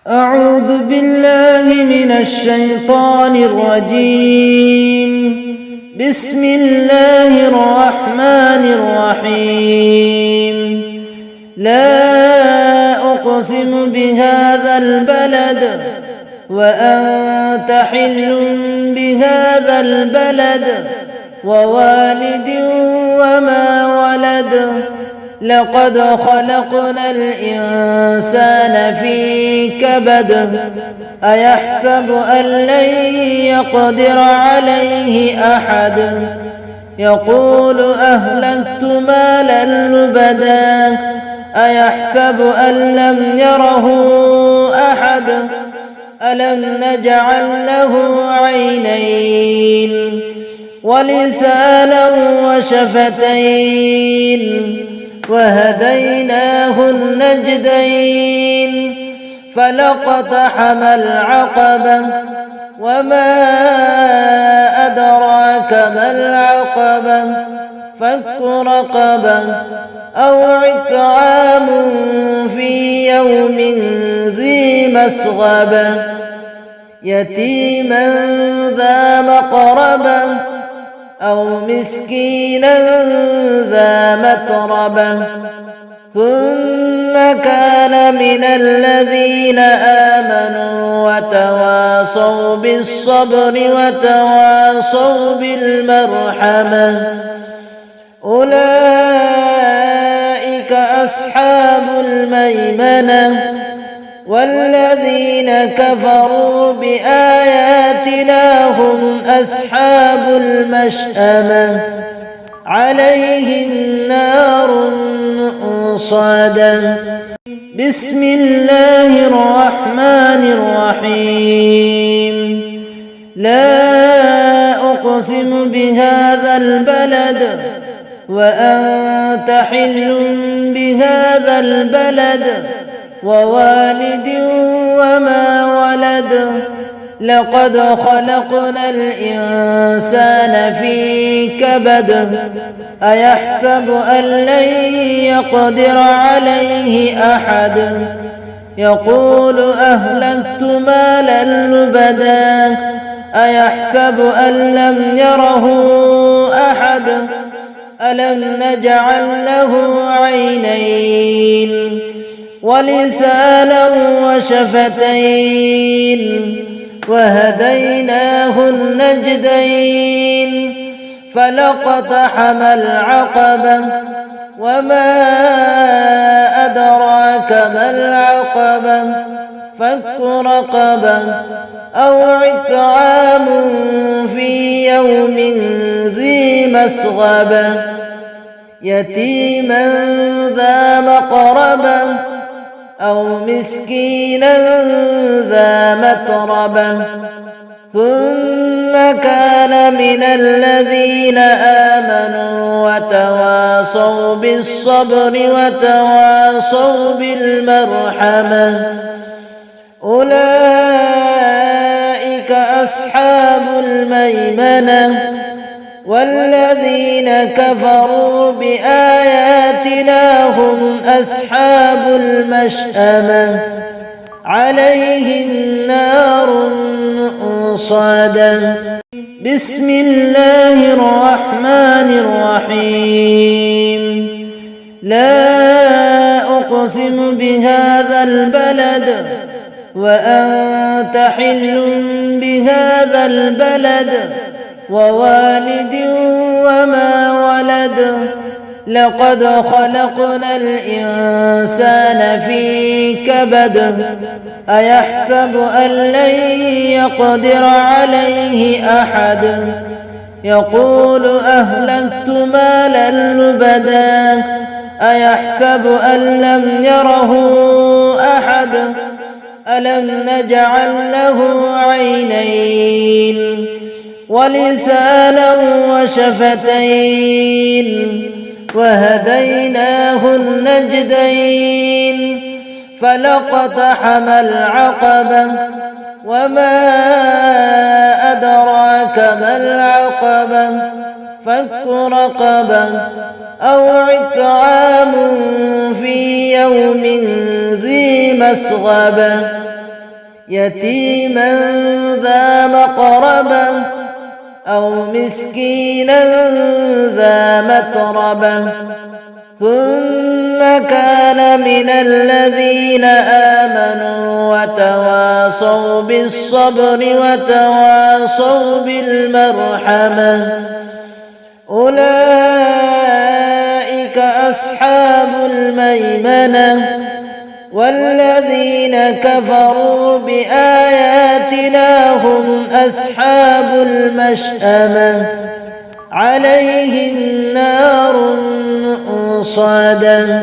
أعوذ بالله من الشيطان الرجيم. بسم الله الرحمن الرحيم. لا أقسم بهذا البلد وأنت حل بهذا البلد ووالد وما ولد. لقد خلقنا الإنسان في كبد. أيحسب أن لن يقدر عليه أحد. يقول أهلكت مالا لبدا. أيحسب أن لم يره أحد. ألم نجعل له عينين ولسانا وشفتين وهديناه النجدين. فلاقتحم العقبة وما أدراك ما العقبة. فك رقبة أو إطعام في يوم ذي مسغبة يتيما ذا مقربة أو مسكينا ذا متربة. ثم كان من الذين آمنوا وتواصوا بالصبر وتواصوا بالمرحمة. أولئك أصحاب الميمنة. والذين كفروا بآياتنا هم أصحاب المشأمة. عليهم نار مؤصدة. بسم الله الرحمن الرحيم. لا أقسم بهذا البلد وأنت حل بهذا البلد ووالد وما ولد. لقد خلقنا الإنسان في كبد. أيحسب أن لن يقدر عليه أحد. يقول أهلكت مالا لبدا. أيحسب أن لم يره أحد. ألم نجعل له عينين ولسانا وشفتين وهديناه النجدين. فلاقتحم العقبة وما أدراك ما العقبة. فك رقبة أو إطعام في يوم ذي مسغبة يتيما ذا مقربة أو مسكينا ذا متربة. ثم كان من الذين آمنوا وتواصوا بالصبر وتواصوا بالمرحمة. أولئك أصحاب الميمنة. والذين كفروا بآياتنا هم أصحاب المشأمة. عليهم نار مؤصدة. بسم الله الرحمن الرحيم. لا أقسم بهذا البلد وأنت حل بهذا البلد ووالد وما ولد. لقد خلقنا الإنسان في كبد. أيحسب أن لن يقدر عليه أحد. يقول أهلكت مالا لبدا. أيحسب أن لم يره أحد. ألم نجعل له عينين ولسانا وشفتين وهديناه النجدين. فلاقتحم العقبة وما أدراك ما العقبة. فك رقبة أو إطعام في يوم ذي مسغبة يتيما ذا مقربة أو مسكينا ذا متربة ثم كان من الذين آمنوا وتواصوا بالصبر وتواصوا بالمرحمة أولئك أصحاب الميمنة والذين كفروا بآياتنا هم أصحاب المشأمة عليهم نار مؤصدة.